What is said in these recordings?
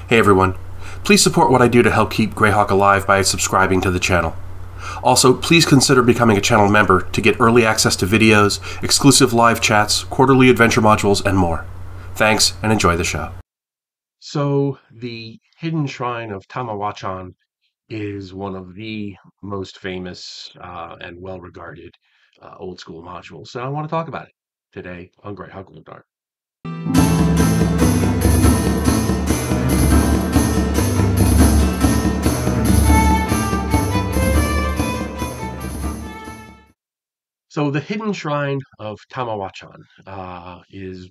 Hey everyone, please support what I do to help keep Greyhawk alive by subscribing to the channel. Also, please consider becoming a channel member to get early access to videos, exclusive live chats, quarterly adventure modules, and more. Thanks, and enjoy the show. So, the Hidden Shrine of Tamoachan is one of the most famous and well-regarded old school modules, and I want to talk about it today on Greyhawk Live Dark. So the Hidden Shrine of Tamoachan is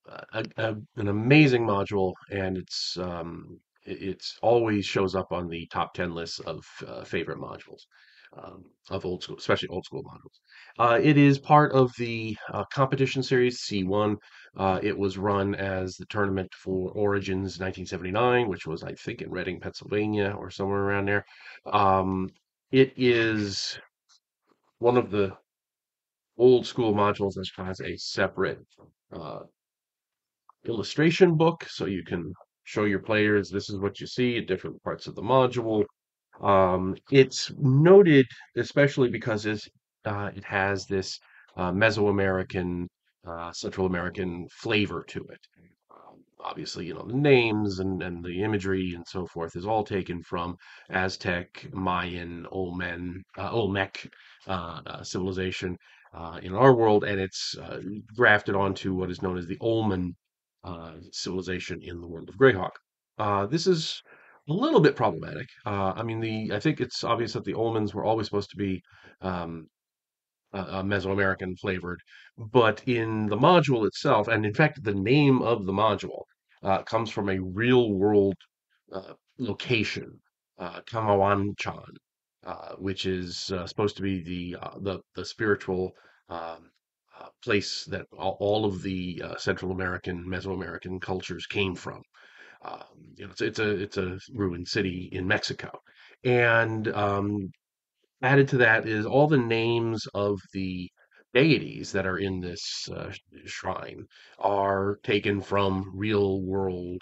an amazing module, and it's always shows up on the top 10 lists of favorite modules of old school, especially old school modules. It is part of the competition series C1. It was run as the tournament for Origins 1979, which was, I think, in Reading, Pennsylvania, or somewhere around there. It is one of the old school modules that has a separate uh, illustration book, so you can show your players this is what you see at different parts of the module. It's noted especially because it has this Mesoamerican, Central American flavor to it. Obviously, the names and the imagery and so forth is all taken from Aztec, Mayan, Olmec civilization in our world, and it's grafted onto what is known as the Olmen civilization in the world of Greyhawk. This is a little bit problematic. I think it's obvious that the Olmens were always supposed to be um, Mesoamerican flavored, but in the module itself, and in fact, the name of the module comes from a real world location, Tamoachan, which is supposed to be the spiritual place that all of the Central American, Mesoamerican cultures came from. It's a ruined city in Mexico, and added to that is all the names of the deities that are in this shrine are taken from real world,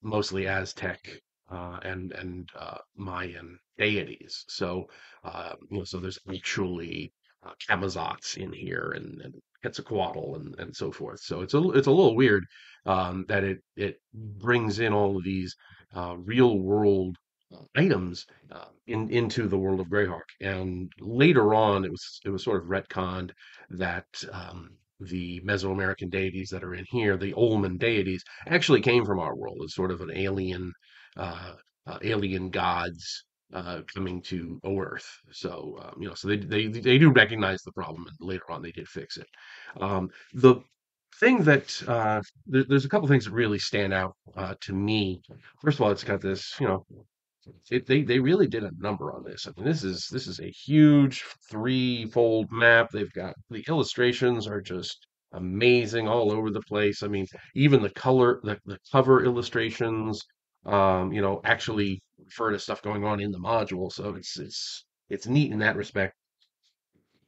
mostly Aztec and Mayan deities. So there's actually Camazotz in here and Quetzalcoatl and so forth. So it's a little weird that it brings in all of these real world items into the world of Greyhawk. And later on, it was sort of retconned that the Mesoamerican deities that are in here, the Olmen deities, actually came from our world as sort of an uh, alien gods coming to Earth. So they do recognize the problem, and later on they did fix it. The thing that there's a couple things that really stand out to me. First of all, it's got this, they really did a number on this. I mean, this is a huge threefold map. They've got the illustrations are just amazing all over the place. I mean, even the cover illustrations, actually refer to stuff going on in the module. So it's neat in that respect.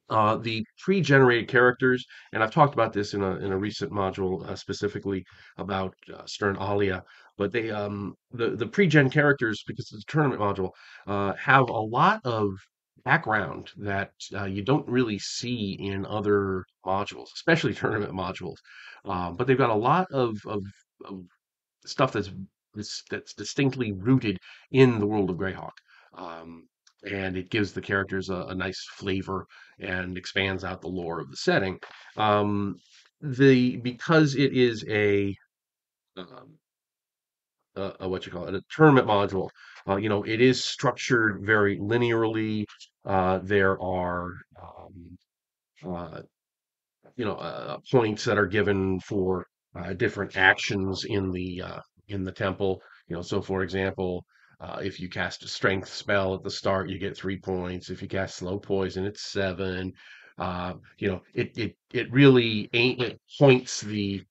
The pre-generated characters, and I've talked about this in a recent module specifically about Stern Alia, but the pre-gen characters, because it's a tournament module, have a lot of background that you don't really see in other modules, especially tournament modules. But they've got a lot of stuff that's distinctly rooted in the world of Greyhawk. Um, and it gives the characters a nice flavor and expands out the lore of the setting. The because it is um, what you call it, a tournament module, it is structured very linearly. There are uh, points that are given for different actions in the temple. So for example, if you cast a strength spell at the start, you get 3 points. If you cast slow poison, it's 7. It really it points the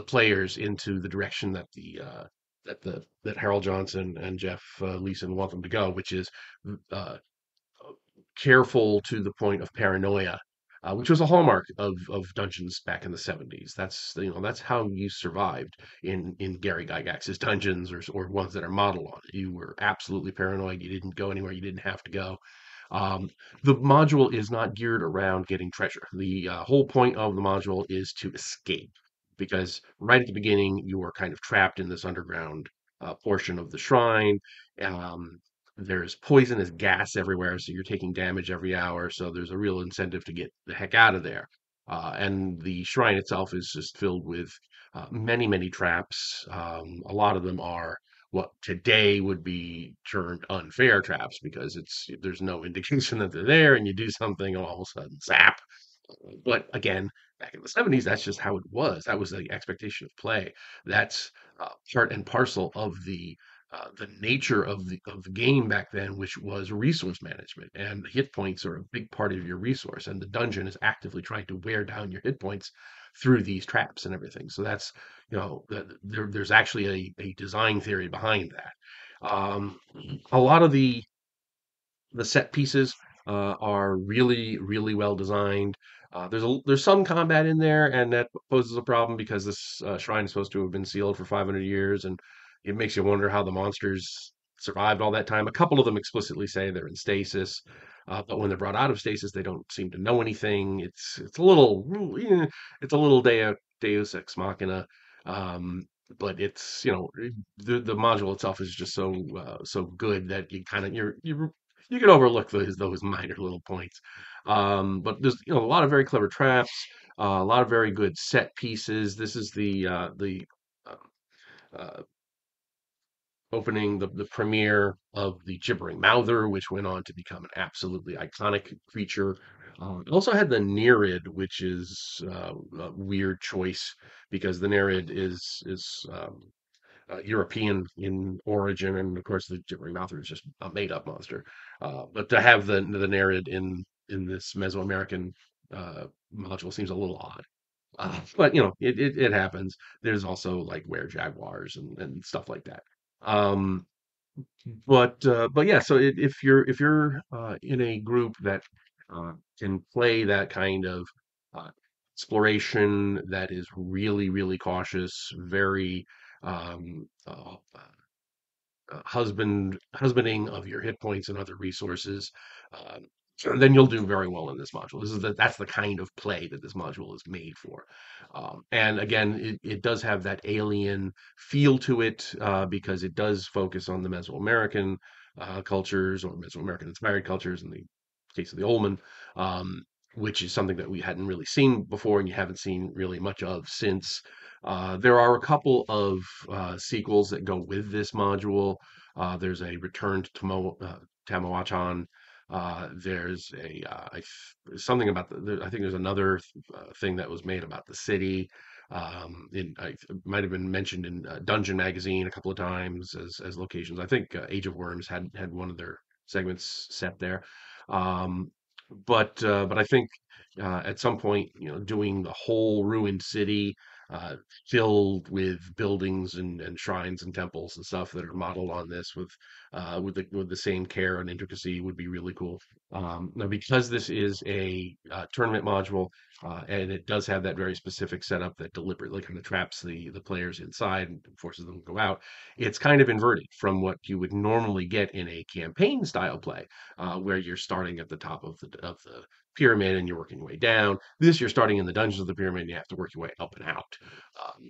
players into the direction that Harold Johnson and Jeff Leeson want them to go, which is uh, careful to the point of paranoia, which was a hallmark of dungeons back in the 70s. That's how you survived in Gary Gygax's dungeons or ones that are modeled on it. You were absolutely paranoid. You didn't go anywhere you didn't have to go. Um, the module is not geared around getting treasure. The whole point of the module is to escape, because right at the beginning you are kind of trapped in this underground portion of the shrine. Um, there's poisonous gas everywhere, so you're taking damage every hour. So there's a real incentive to get the heck out of there. And the shrine itself is just filled with many, many traps. A lot of them are what today would be termed unfair traps, because there's no indication that they're there, and you do something and all of a sudden zap. But again, back in the 70s, that's just how it was. That was the expectation of play. That's part and parcel of the nature of the game back then, which was resource management. And hit points are a big part of your resource, and the dungeon is actively trying to wear down your hit points through these traps and everything. So that's there's actually a design theory behind that. A lot of the set pieces are really, really well designed. There's some combat in there, and that poses a problem because this shrine is supposed to have been sealed for 500 years, and it makes you wonder how the monsters survived all that time. A couple of them explicitly say they're in stasis, but when they're brought out of stasis, they don't seem to know anything. It's a little Deus ex machina. Um, but it's the module itself is just so good that you can overlook those minor little points. But there's a lot of very clever traps, a lot of very good set pieces. This is the uh, uh, opening, the premiere of the Gibbering Mouther, which went on to become an absolutely iconic creature. It also had the Nereid, which is a weird choice because the Nereid is European in origin, and of course the gibbering mouther is just a made up monster. But to have the Nereid in this Mesoamerican module seems a little odd. But it happens. There's also like were jaguars and stuff like that. Um, but yeah, so if you're in a group that can play that kind of uh, exploration that is really really cautious, very um, uh, husbanding of your hit points and other resources, um, then you'll do very well in this module. That's the kind of play that this module is made for. And again, it does have that alien feel to it because it does focus on the Mesoamerican cultures or Mesoamerican inspired cultures in the case of the Oldman, um, which is something that we hadn't really seen before and you haven't seen really much of since. There are a couple of sequels that go with this module. There's a Return to Tamoachan. There's something about I think there's another thing that was made about the city. It might have been mentioned in Dungeon Magazine a couple of times as locations. I think Age of Worms had one of their segments set there. Um, but I think at some point, doing the whole ruined city uh, filled with buildings and shrines and temples and stuff that are modeled on this with the same care and intricacy would be really cool. Now, because this is a tournament module and it does have that very specific setup that deliberately kind of traps the players inside and forces them to go out, it's kind of inverted from what you would normally get in a campaign style play, where you're starting at the top of the pyramid and you're working your way down. This, you're starting in the dungeons of the pyramid and you have to work your way up and out.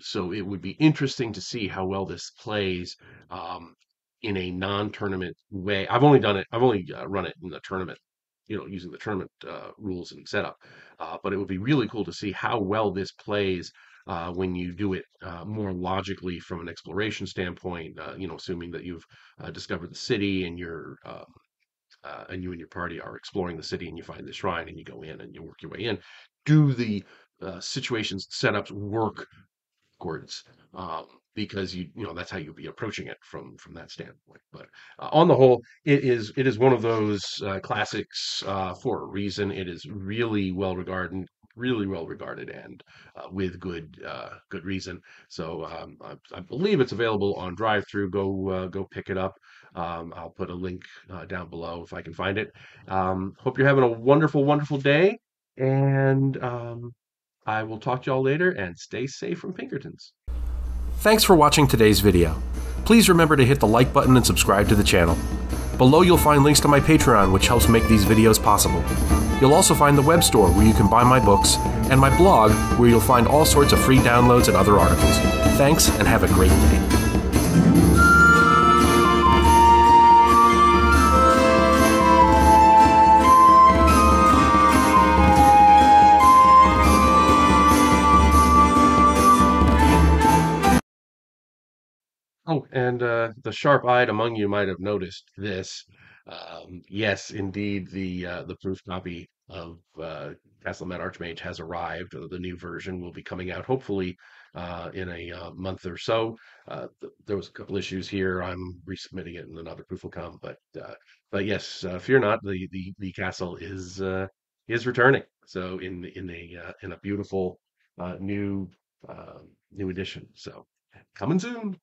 So it would be interesting to see how well this plays um, in a non-tournament way. I've only run it in the tournament, using the tournament rules and setup. But it would be really cool to see how well this plays when you do it more logically from an exploration standpoint. Assuming that you've discovered the city and you and your party are exploring the city and you find the shrine and you go in and you work your way in. Do the situations setups work backwards? Because that's how you'll be approaching it from that standpoint. But on the whole, it is one of those classics for a reason. It is really well regarded, and with good reason. So I believe it's available on drive through. Go pick it up. I'll put a link down below if I can find it. Hope you're having a wonderful, wonderful day. And I will talk to y'all later and stay safe from Pinkertons. Thanks for watching today's video. Please remember to hit the like button and subscribe to the channel. Below you'll find links to my Patreon, which helps make these videos possible. You'll also find the web store where you can buy my books, and my blog where you'll find all sorts of free downloads and other articles. Thanks, and have a great day. Oh, and the sharp-eyed among you might have noticed this. Yes, indeed, the proof copy of Castle Archmage has arrived. The new version will be coming out hopefully in a month or so. There was a couple issues here. I'm resubmitting it, and another proof will come. But yes, fear not. The castle is returning. So in a beautiful new new edition. So coming soon.